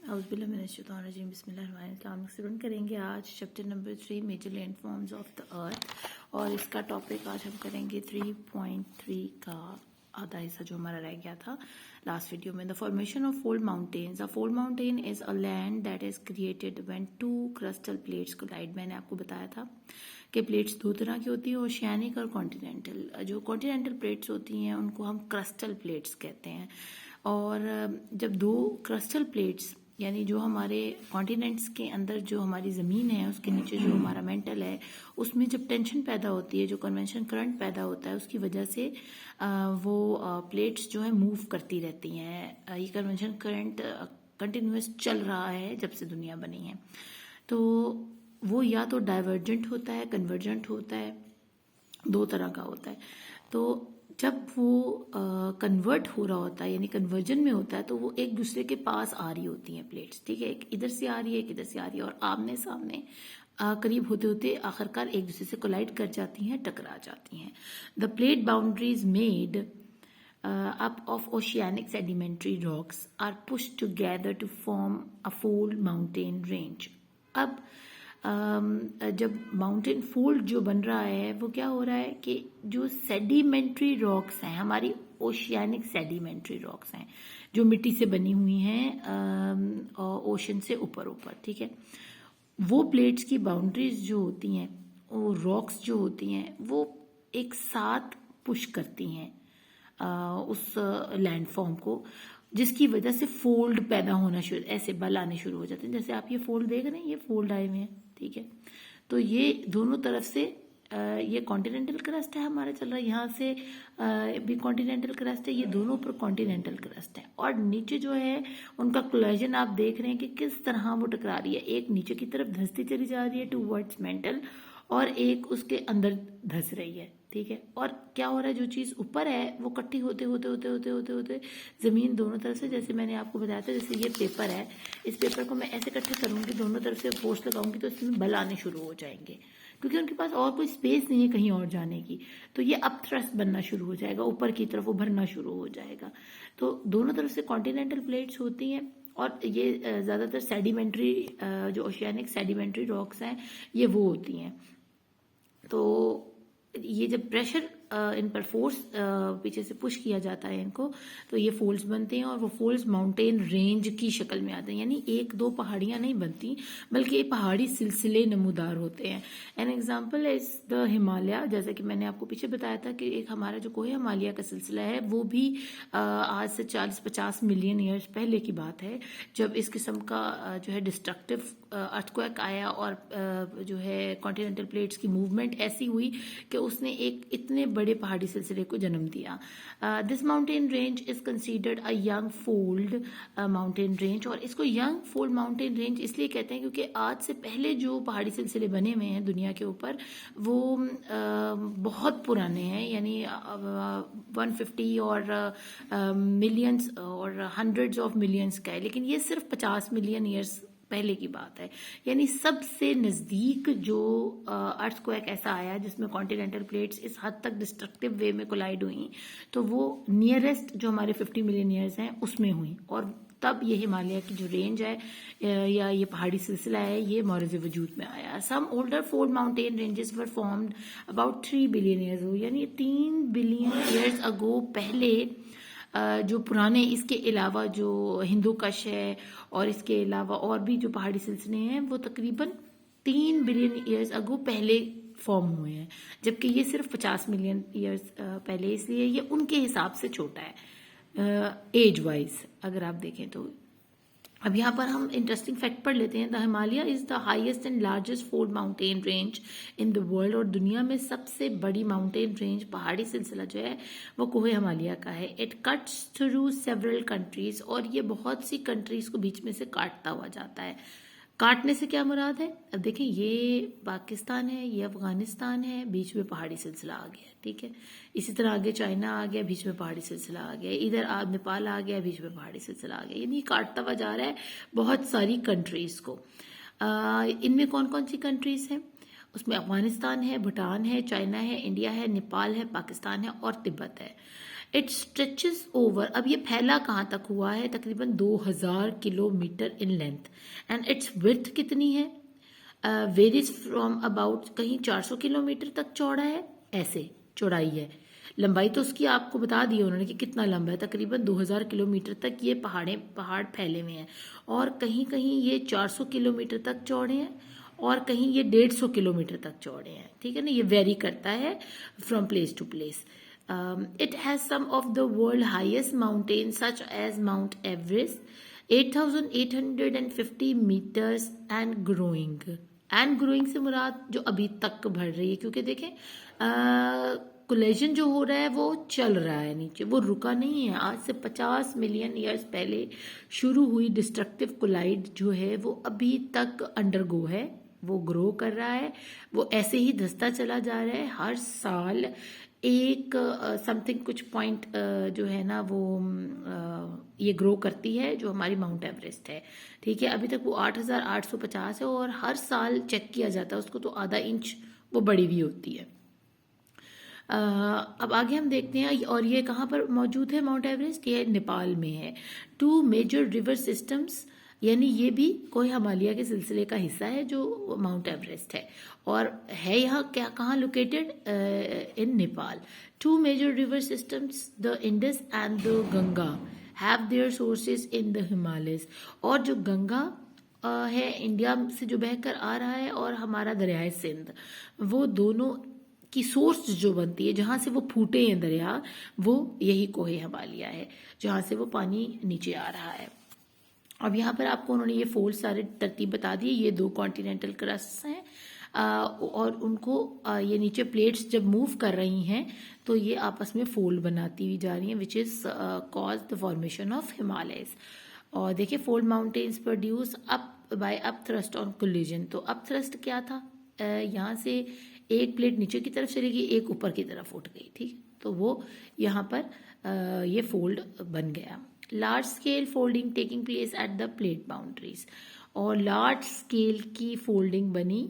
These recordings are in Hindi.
बिस्मिल्लाहिर्रहमानिर्रहीम स्टूडेंट करेंगे आज chapter number 3 major land forms of the earth. और इसका टॉपिक आज हम करेंगे 3.3 का आधा हिस्सा जो हमारा रह गया था लास्ट वीडियो में। The formation of fold mountains. A fold mountain is a land that is created when two crustal plates collide. मैंने आपको बताया था कि प्लेट्स दो तरह की होती है, ओशियानिक और कॉन्टिनेंटल। जो कॉन्टिनेंटल प्लेट्स होती हैं उनको हम क्रिस्टल प्लेट्स कहते हैं। और जब दो क्रिस्टल प्लेट्स यानी जो हमारे कॉन्टिनेंट्स के अंदर जो हमारी ज़मीन है उसके नीचे जो हमारा मेंटल है उसमें जब टेंशन पैदा होती है, जो कन्वेंशन करंट पैदा होता है, उसकी वजह से वो प्लेट्स जो है मूव करती रहती हैं। ये कन्वेंशन करंट कंटिन्यूस चल रहा है जब से दुनिया बनी है। तो वो या तो डाइवर्जेंट होता है, कन्वर्जेंट होता है, दो तरह का होता है। तो जब वो कन्वर्ट हो रहा होता है यानी कन्वर्जन में होता है तो वो एक दूसरे के पास आ रही होती हैं प्लेट्स, ठीक है। एक इधर से आ रही है, एक इधर से आ रही है, और आमने सामने करीब होते होते आखिरकार एक दूसरे से कोलाइड कर जाती हैं, टकरा जाती हैं। The plate boundaries made up of oceanic sedimentary rocks are pushed together to form a fold mountain range। अब जब माउंटेन फोल्ड जो बन रहा है वो क्या हो रहा है कि जो सेडिमेंट्री रॉक्स हैं, हमारी ओशियानिक सेडिमेंट्री रॉक्स हैं जो मिट्टी से बनी हुई हैं ओशन से ऊपर ऊपर, ठीक है। वो प्लेट्स की बाउंड्रीज जो होती हैं, वो रॉक्स जो होती हैं, वो एक साथ पुश करती हैं उस लैंडफॉर्म को, जिसकी वजह से फोल्ड पैदा होना शुरू, ऐसे बल आने शुरू हो जाते हैं। जैसे आप ये फोल्ड देख रहे हैं, ये फोल्ड आए हुए हैं, ठीक है। तो ये दोनों तरफ से ये कॉन्टिनेंटल क्रस्ट है हमारा चल रहा है, यहाँ से भी कॉन्टिनेंटल क्रस्ट है, ये दोनों पर कॉन्टिनेंटल क्रस्ट है। और नीचे जो है उनका कोलिजन आप देख रहे हैं कि किस तरह वो टकरा रही है। एक नीचे की तरफ धंसती चली जा रही है टूवर्ड्स मेंटल, और एक उसके अंदर धंस रही है, ठीक है। और क्या हो रहा है, जो चीज़ ऊपर है वो इकट्ठी होते होते होते होते होते होते ज़मीन दोनों तरफ से, जैसे मैंने आपको बताया था, जैसे ये पेपर है, इस पेपर को मैं ऐसे इकट्ठे करूँगी, दोनों तरफ से फोर्स लगाऊंगी तो इसमें बल आने शुरू हो जाएंगे, क्योंकि उनके पास और कोई स्पेस नहीं है कहीं और जाने की। तो ये अप थ्रस्ट बनना शुरू हो जाएगा, ऊपर की तरफ उभरना शुरू हो जाएगा। तो दोनों तरफ से कॉन्टिनेंटल प्लेट्स होती हैं, और ये ज़्यादातर सेडिमेंट्री जो ओशियानिक सेडिमेंट्री रॉक्स हैं ये वो होती हैं। तो ये जब प्रेशर इन पर फोर्स पीछे से पुश किया जाता है इनको, तो ये फोल्ड्स बनते हैं, और वो फोल्ड्स माउंटेन रेंज की शक्ल में आते हैं। यानी एक दो पहाड़ियां नहीं बनती, बल्कि ये पहाड़ी सिलसिले नमूदार होते हैं। An example is the Himalaya. जैसे कि मैंने आपको पीछे बताया था कि एक हमारा जो कोहे हिमालय का सिलसिला है वो भी आज से 40-50 मिलियन ईयर्स पहले की बात है, जब इस किस्म का जो है डिस्ट्रक्टिव अर्थक्वेक आया, और जो है कॉन्टिनेंटल प्लेट्स की मूवमेंट ऐसी हुई कि उसने एक इतने बड़े पहाड़ी सिलसिले को जन्म दिया। This mountain range is considered a young fold mountain range. और इसको यंग फोल्ड माउंटेन रेंज इसलिए कहते हैं क्योंकि आज से पहले जो पहाड़ी सिलसिले बने हुए हैं दुनिया के ऊपर वो बहुत पुराने हैं, यानी 150 और मिलियंस और हंड्रेड्स ऑफ मिलियंस का है, लेकिन ये सिर्फ 50 मिलियन ईयर्स पहले की बात है। यानी सबसे नज़दीक जो अर्थक्वेक ऐसा आया जिसमें कॉन्टिनेंटल प्लेट्स इस हद तक डिस्ट्रक्टिव वे में कोलाइड हुई, तो वो नियरेस्ट जो हमारे 50 मिलियन ईयर्स हैं उसमें हुई, और तब ये हिमालय की जो रेंज है या ये पहाड़ी सिलसिला है ये मौरज़ वजूद में आया। Some older fold mountain ranges were formed about 3 billion years ago, यानी 3 बिलियन ईयर्स अगो पहले जो पुराने, इसके अलावा जो हिंदू कश है और इसके अलावा और भी जो पहाड़ी सिलसिले हैं वो तकरीबन 3 बिलियन ईयर्स अगो पहले फॉर्म हुए हैं, जबकि ये सिर्फ 50 मिलियन ईयर्स पहले, इसलिए ये उनके हिसाब से छोटा है एज वाइज अगर आप देखें तो। अब यहाँ पर हम इंटरेस्टिंग फैक्ट पढ़ लेते हैं। The Himalaya is the highest and largest fold mountain range in the world. और दुनिया में सबसे बड़ी माउंटेन रेंज, पहाड़ी सिलसिला जो है वो कोहे हिमालय का है। It cuts through several countries, और ये बहुत सी कंट्रीज को बीच में से काटता हुआ जाता है। काटने से क्या मुराद है, अब देखें, ये पाकिस्तान है, ये अफगानिस्तान है, बीच में पहाड़ी सिलसिला आ गया, ठीक है। इसी तरह आगे चाइना आ गया, बीच में पहाड़ी सिलसिला आ गया, इधर नेपाल आ गया, बीच में पहाड़ी सिलसिला आ गया, यानी काटता हुआ जा रहा है बहुत सारी कंट्रीज को। इनमें कौन कौन सी कंट्रीज हैं, उसमें अफगानिस्तान है, भूटान है, चाइना है, इंडिया है, नेपाल है, पाकिस्तान है और तिब्बत है। इट स्ट्रेचेस ओवर, अब ये फैला कहाँ तक हुआ है, तकरीबन 2000 kilometre in length, and it's width कितनी है, वेरीज फ्रॉम अबाउट, कहीं 400 किलोमीटर तक चौड़ा है, ऐसे चौड़ाई है। लंबाई तो उसकी आपको बता दी उन्होंने कि कितना लंबा है, तकरीबन 2000 किलोमीटर तक ये पहाड़ फैले हुए हैं, और कहीं कहीं ये 400 किलोमीटर तक चौड़े हैं, और कहीं ये 150 किलोमीटर तक चौड़े हैं, ठीक है ना, ये वेरी करता है from place to place. It has some of the world highest mountains such as Mount Everest, 8,850 meters and growing. And growing से मुराद जो अभी तक बढ़ रही है, क्योंकि देखें कोलिजन जो हो रहा है वो चल रहा है नीचे, वो रुका नहीं है। आज से 50 मिलियन ईयर्स पहले शुरू हुई डिस्ट्रक्टिव कोलाइड जो है वो अभी तक अंडरगो है, वो ग्रो कर रहा है, वो ऐसे ही धंसता चला जा रहा है। हर साल एक समथिंग कुछ पॉइंट जो है ना वो ये ग्रो करती है, जो हमारी माउंट एवरेस्ट है, ठीक है। अभी तक वो 8,850 है, और हर साल चेक किया जाता है उसको, तो आधा इंच वो बड़ी हुई होती है। अब आगे हम देखते हैं, और ये कहाँ पर मौजूद है माउंट एवरेस्ट, ये नेपाल में है। 2 मेजर रिवर सिस्टम्स, यानी ये भी कोई हिमालय के सिलसिले का हिस्सा है जो माउंट एवरेस्ट है, और है यहाँ क्या, कहाँ located, in Nepal. 2 major river systems, the Indus and the Ganga, have their sources in the Himalayas, और जो गंगा है इंडिया से जो बहकर आ रहा है, और हमारा दरियाए सिंध, वो दोनों की सोर्स जो बनती है, जहाँ से वो फूटे हैं दरिया, वो यही कोहे हिमालय है, जहाँ से वो पानी नीचे आ रहा है। अब यहाँ पर आपको उन्होंने ये फोल्ड सारे तरतीब बता दिए, ये 2 कॉन्टिनेंटल क्रस्ट हैं, और उनको ये नीचे प्लेट्स जब मूव कर रही हैं तो ये आपस में फोल्ड बनाती हुई जा रही हैं, which is cause the formation of Himalayas. और देखिए, fold mountains produce up by up thrust on collision. तो अप थ्रस्ट क्या था, यहाँ से एक प्लेट नीचे की तरफ चली गई, एक ऊपर की तरफ उठ गई, ठीक, तो वो यहाँ पर ये फोल्ड बन गया। Large scale folding taking place at the plate boundaries, और लार्ज स्केल की फोल्डिंग बनी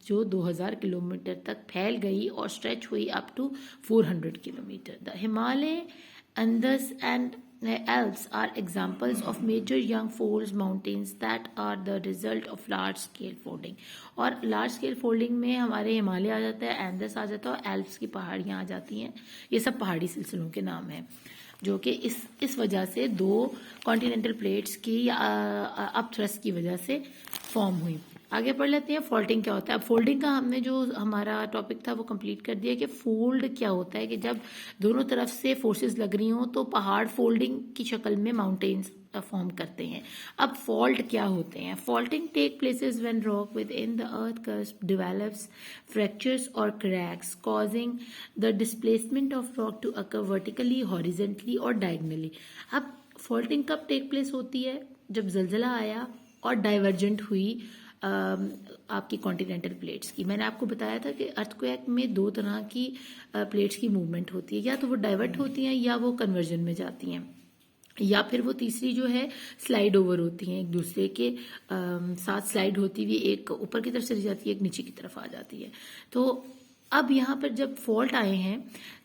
जो 2000 किलोमीटर तक फैल गई और स्ट्रेच हुई up to 400 kilometre. The Himalaya, Andes and Alps are examples of major young folds mountains that are the result of large scale folding। और large scale folding में हमारे हिमालय आ जाता है, एंडस आ जाता है, और एल्प्स की पहाड़ियाँ आ जाती हैं। ये सब पहाड़ी सिलसिलों के नाम हैं, जो कि इस वजह से 2 कॉन्टिनेंटल प्लेट्स की या अप थ्रस्ट की वजह से फॉर्म हुई। आगे पढ़ लेते हैं फोल्डिंग क्या होता है। अब फोल्डिंग का हमने जो हमारा टॉपिक था वो कंप्लीट कर दिया कि फोल्ड क्या होता है, कि जब दोनों तरफ से फोर्सेस लग रही हों तो पहाड़ फोल्डिंग की शक्ल में माउंटेन्स फॉर्म करते हैं। अब फॉल्ट क्या होते हैं। Faulting take places when rock within the earth crust develops fractures और cracks causing the displacement of rock to occur vertically, horizontally और डायगनली। अब फॉल्टिंग कब टेक प्लेस होती है, जब जलजला आया और डाइवर्जेंट हुई आपकी कॉन्टिनेंटल प्लेट्स की। मैंने आपको बताया था कि अर्थक्वेक में 2 तरह की प्लेट्स की मूवमेंट होती है, या तो वो डाइवर्ट होती हैं या वो कन्वर्जन में जाती हैं, या फिर वो तीसरी जो है स्लाइड ओवर होती हैं, एक दूसरे के साथ स्लाइड होती हुई, एक ऊपर की तरफ चली जाती है, एक नीचे की तरफ आ जाती है। तो अब यहाँ पर जब फॉल्ट आए हैं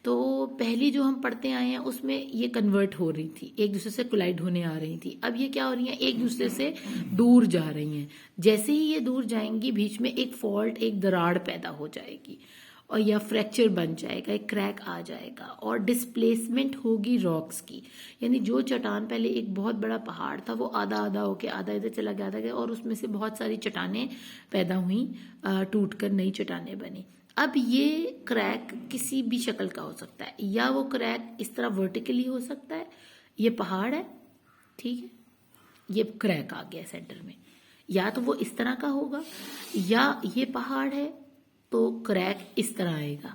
तो पहली जो हम पढ़ते आए हैं उसमें ये कन्वर्ट हो रही थी, एक दूसरे से कोलाइड होने आ रही थी। अब ये क्या हो रही हैं, एक दूसरे से दूर जा रही हैं। जैसे ही ये दूर जाएंगी, बीच में एक फॉल्ट, एक दरार पैदा हो जाएगी, और या फ्रैक्चर बन जाएगा, एक क्रैक आ जाएगा, और डिस्प्लेसमेंट होगी रॉक्स की। यानी जो चट्टान पहले एक बहुत बड़ा पहाड़ था वो आधा आधा होके आधा इधर चला गया, और उसमें से बहुत सारी चट्टानें पैदा हुई, टूटकर नई चट्टानें बनी। अब ये क्रैक किसी भी शक्ल का हो सकता है, या वो क्रैक इस तरह वर्टिकली हो सकता है, ये पहाड़ है, ठीक है, ये क्रैक आ गया सेंटर में, या तो वो इस तरह का होगा, या ये पहाड़ है तो क्रैक इस तरह आएगा,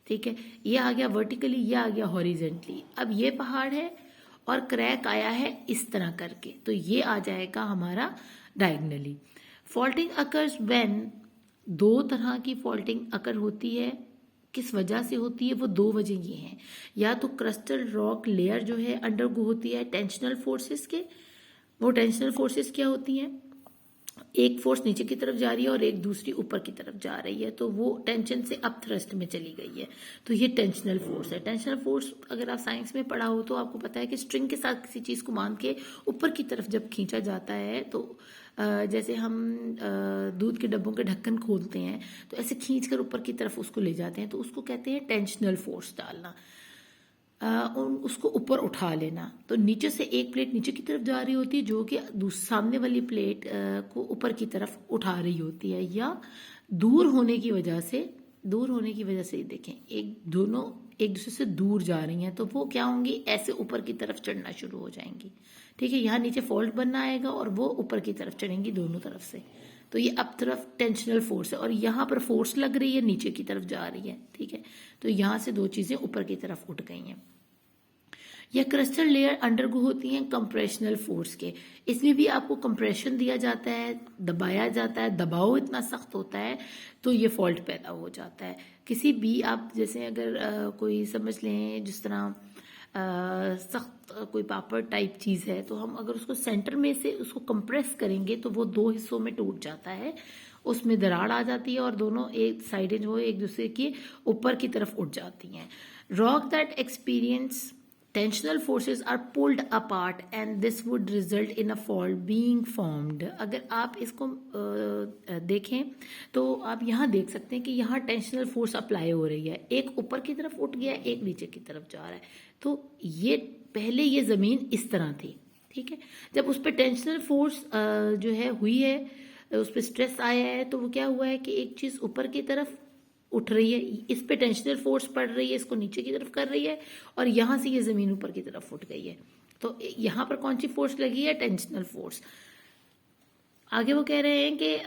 ठीक है, ये आ गया वर्टिकली, ये आ गया हॉरिजेंटली। अब ये पहाड़ है और क्रैक आया है इस तरह करके, तो ये आ जाएगा हमारा डायगनली। फॉल्टिंग अकर्स व्हेन, 2 तरह की फॉल्टिंग अकर होती है, किस वजह से होती है, वो 2 वजह ये हैं। या तो क्रस्टल रॉक लेयर जो है अंडरगो होती है टेंशनल फोर्सेस के। वो टेंशनल फोर्सेस क्या होती हैं, एक फोर्स नीचे की तरफ जा रही है और एक दूसरी ऊपर की तरफ जा रही है, तो वो टेंशन से अप थ्रस्ट में चली गई है, तो ये टेंशनल फोर्स है। टेंशनल फोर्स अगर आप साइंस में पढ़ा हो तो आपको पता है कि स्ट्रिंग के साथ किसी चीज को बांध के ऊपर की तरफ जब खींचा जाता है, तो जैसे हम दूध के डब्बों के ढक्कन खोलते हैं तो ऐसे खींच कर ऊपर की तरफ उसको ले जाते हैं, तो उसको कहते हैं टेंशनल फोर्स डालना, उसको ऊपर उठा लेना। तो नीचे से एक प्लेट नीचे की तरफ जा रही होती है जो कि सामने वाली प्लेट को ऊपर की तरफ उठा रही होती है, या दूर होने की वजह से देखें दोनों एक दूसरे से दूर जा रही हैं, तो वो क्या होंगी, ऐसे ऊपर की तरफ चढ़ना शुरू हो जाएंगी। ठीक है, यहाँ नीचे फोल्ड बनना आएगा और वो ऊपर की तरफ चढ़ेंगी दोनों तरफ से, तो ये अप तरफ टेंशनल फोर्स है, और यहाँ पर फोर्स लग रही है, नीचे की तरफ जा रही है। ठीक है, तो यहाँ से दो चीजें ऊपर की तरफ उठ गई हैं। यह क्रिस्टल लेयर अंडरगो होती हैं कंप्रेशनल फोर्स के, इसमें भी आपको कंप्रेशन दिया जाता है, दबाया जाता है, दबाव इतना सख्त होता है तो ये फॉल्ट पैदा हो जाता है। किसी भी आप जैसे अगर कोई समझ लें जिस तरह सख्त कोई पापड़ टाइप चीज है, तो हम अगर उसको सेंटर में से उसको कंप्रेस करेंगे तो वो दो हिस्सों में टूट जाता है, उसमें दरार आ जाती है और दोनों एक साइडें जो एक दूसरे के ऊपर की तरफ उठ जाती हैं। Rock that experience tensional forces are pulled apart and this would result in a fault being formed. अगर आप इसको देखें तो आप यहाँ देख सकते हैं कि यहाँ टेंशनल फोर्स अप्लाई हो रही है, एक ऊपर की तरफ उठ गया, एक नीचे की तरफ जा रहा है। तो ये पहले ये जमीन इस तरह थी, ठीक है, जब उस पर टेंशनल फोर्स जो है हुई है, उस पर स्ट्रेस आया है, तो वो क्या हुआ है कि एक चीज ऊपर की तरफ उठ रही है, इस पे टेंशनल फोर्स पड़ रही है, इसको नीचे की तरफ कर रही है, और यहां से ये जमीन ऊपर की तरफ उठ गई है। तो यहां पर कौन सी फोर्स लगी है, टेंशनल फोर्स। आगे वो कह रहे हैं कि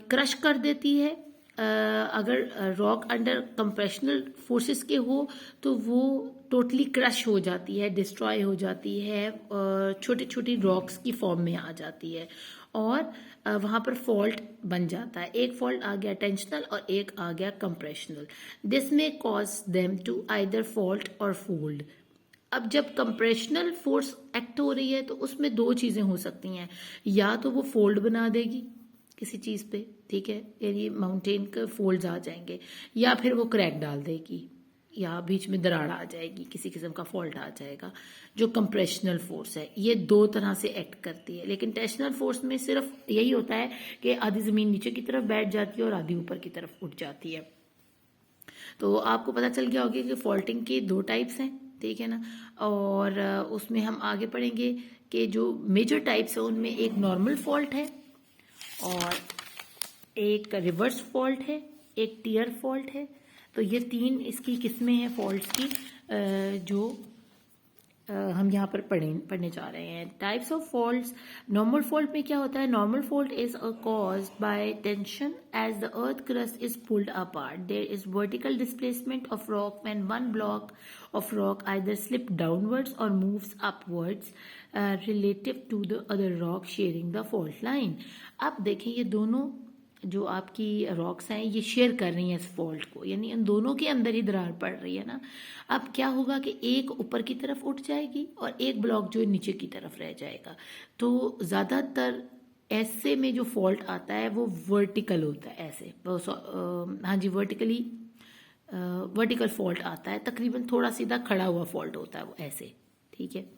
क्रश कर देती है, अगर रॉक अंडर कंप्रेशनल फोर्सेस के हो तो वो टोटली क्रश हो जाती है, डिस्ट्रॉय हो जाती है, छोटी छोटी रॉक्स की फॉर्म में आ जाती है, और वहां पर फॉल्ट बन जाता है। एक फॉल्ट आ गया टेंशनल और एक आ गया compressional. This may cause them to either fault or fold. अब जब कंप्रेशनल फोर्स एक्ट हो रही है तो उसमें दो चीजें हो सकती हैं, या तो वो फोल्ड बना देगी किसी चीज पे, ठीक है, यानी माउंटेन के फोल्ड्स आ जाएंगे, या फिर वो क्रैक डाल देगी, या बीच में दरार आ जाएगी, किसी किस्म का फॉल्ट आ जाएगा। जो कंप्रेशनल फोर्स है ये दो तरह से एक्ट करती है, लेकिन टेंशनल फोर्स में सिर्फ यही होता है कि आधी जमीन नीचे की तरफ बैठ जाती है और आधी ऊपर की तरफ उठ जाती है। तो आपको पता चल गया होगा कि फॉल्टिंग के दो टाइप्स हैं, ठीक है ना, और उसमें हम आगे पढ़ेंगे कि जो मेजर टाइप्स है उनमें एक नॉर्मल फॉल्ट है, और एक रिवर्स फॉल्ट है, एक टियर फॉल्ट है। तो ये तीन इसकी किस्में हैं फॉल्ट्स की, जो हम यहाँ पर पढ़ने जा रहे हैं। Types of faults. Normal fault में क्या होता है, normal fault is caused by tension as the earth crust is pulled apart. There is vertical displacement of rock when one block of rock either slip downwards और moves upwards relative to the other rock sharing the fault line. अब देखें ये दोनों जो आपकी रॉक्स हैं ये शेयर कर रही हैं इस फॉल्ट को, यानी इन दोनों के अंदर ही दरार पड़ रही है ना। अब क्या होगा कि एक ऊपर की तरफ उठ जाएगी और एक ब्लॉक जो नीचे की तरफ रह जाएगा। तो ज्यादातर ऐसे में जो फॉल्ट आता है वो वर्टिकल होता है, ऐसे हाँ जी वर्टिकल फॉल्ट आता है, तकरीबन थोड़ा सीधा खड़ा हुआ फॉल्ट होता है वो ऐसे, ठीक है।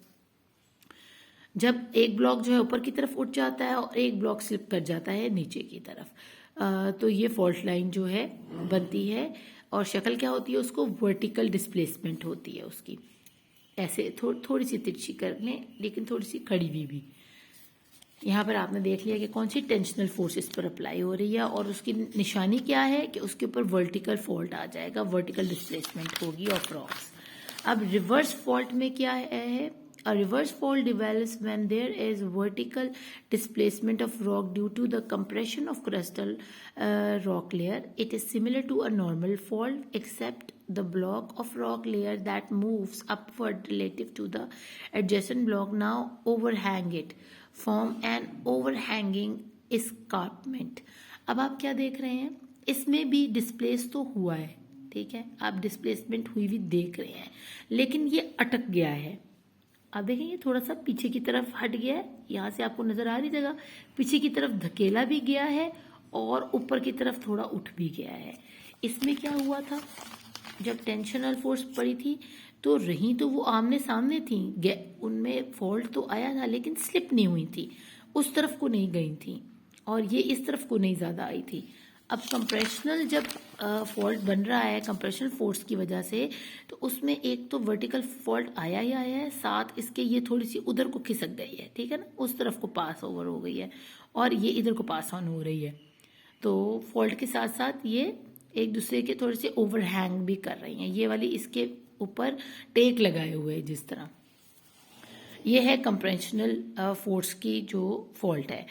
जब एक ब्लॉक जो है ऊपर की तरफ उठ जाता है और एक ब्लॉक स्लिप कर जाता है नीचे की तरफ, तो ये फॉल्ट लाइन जो है बनती है, और शक्ल क्या होती है उसको, वर्टिकल डिस्प्लेसमेंट होती है उसकी, ऐसे थोड़ी सी तिरछी कर लें लेकिन थोड़ी सी खड़ी हुई भी। यहाँ पर आपने देख लिया कि कौन सी टेंशनल फोर्स इस पर अप्लाई हो रही है, और उसकी निशानी क्या है कि उसके ऊपर वर्टिकल फॉल्ट आ जाएगा, वर्टिकल डिस्प्लेसमेंट होगी ऑफ रॉक्स। अब रिवर्स फॉल्ट में क्या है, a reverse fault develops when there is vertical displacement of rock due to the compression of crustal rock layer. It is similar to a normal fault except the block of rock layer that moves upward relative to the adjacent block now overhang it, form an overhanging escarpment. अब आप क्या देख रहे हैं, इसमें भी डिस्प्लेस तो हुआ है, ठीक है, आप डिस्प्लेसमेंट हुई भी देख रहे हैं, लेकिन ये अटक गया है। अब देखें ये थोड़ा सा पीछे की तरफ हट गया है, यहाँ से आपको नजर आ रही जगह, पीछे की तरफ धकेला भी गया है और ऊपर की तरफ थोड़ा उठ भी गया है। इसमें क्या हुआ था, जब टेंशनल फोर्स पड़ी थी तो रही तो वो आमने सामने थी, उनमें फॉल्ट तो आया था लेकिन स्लिप नहीं हुई थी, उस तरफ को नहीं गई थी और ये इस तरफ को नहीं ज़्यादा आई थी। अब कंप्रेशनल जब फॉल्ट बन रहा है कंप्रेशनल फोर्स की वजह से, तो उसमें एक तो वर्टिकल फॉल्ट आया ही आया है, साथ इसके ये थोड़ी सी उधर को खिसक गई है, ठीक है ना, उस तरफ को पास ओवर हो गई है और ये इधर को पास ऑन हो रही है। तो फॉल्ट के साथ साथ ये एक दूसरे के थोड़े से ओवरहैंग भी कर रही हैं, ये वाली इसके ऊपर टेक लगाए हुए है जिस तरह। ये है कंप्रेशनल फोर्स की जो फॉल्ट है।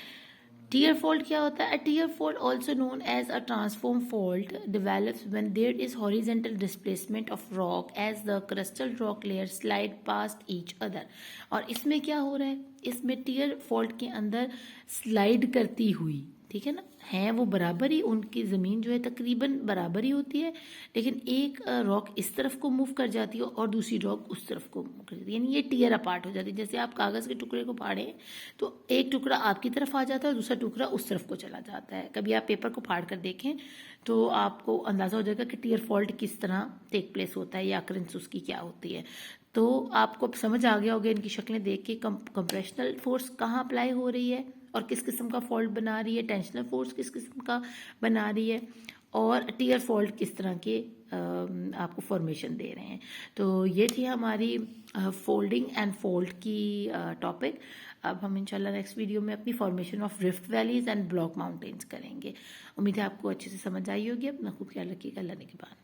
टीयर फॉल्ट क्या होता है? Tear fault also known as a transform fault develops when there is horizontal displacement of rock as the crustal rock layers slide past each other। और इसमें क्या हो रहा है, इसमें टीयर फॉल्ट के अंदर स्लाइड करती हुई, ठीक है ना, है वो बराबर ही, उनकी ज़मीन जो है तकरीबन बराबर ही होती है, लेकिन एक रॉक इस तरफ को मूव कर जाती है और दूसरी रॉक उस तरफ को मूव कर जाती है, यानी ये टीयर अपार्ट हो जाती है। जैसे आप कागज़ के टुकड़े को फाड़ें तो एक टुकड़ा आपकी तरफ आ जाता है और दूसरा टुकड़ा उस तरफ को चला जाता है। कभी आप पेपर को फाड़ कर देखें तो आपको अंदाज़ा हो जाएगा कि टीयर फॉल्ट किस तरह टेक प्लेस होता है या अकरेंस उसकी क्या होती है। तो आपको अब समझ आ गया होगा इनकी शक्लें देख के कंप्रेशनल फोर्स कहाँ अप्लाई हो रही है और किस किस्म का फॉल्ट बना रही है, टेंशनल फोर्स किस किस्म का बना रही है और टीयर फॉल्ट किस तरह के आपको फॉर्मेशन दे रहे हैं। तो ये थी हमारी फोल्डिंग एंड फोल्ड की टॉपिक। अब हम इंशाल्लाह नेक्स्ट वीडियो में अपनी formation of rift valleys and block mountains करेंगे। उम्मीद है आपको अच्छे से समझ आई होगी। अपना खूब ख्याल रखिएगा। अल्लाह ने के बाद।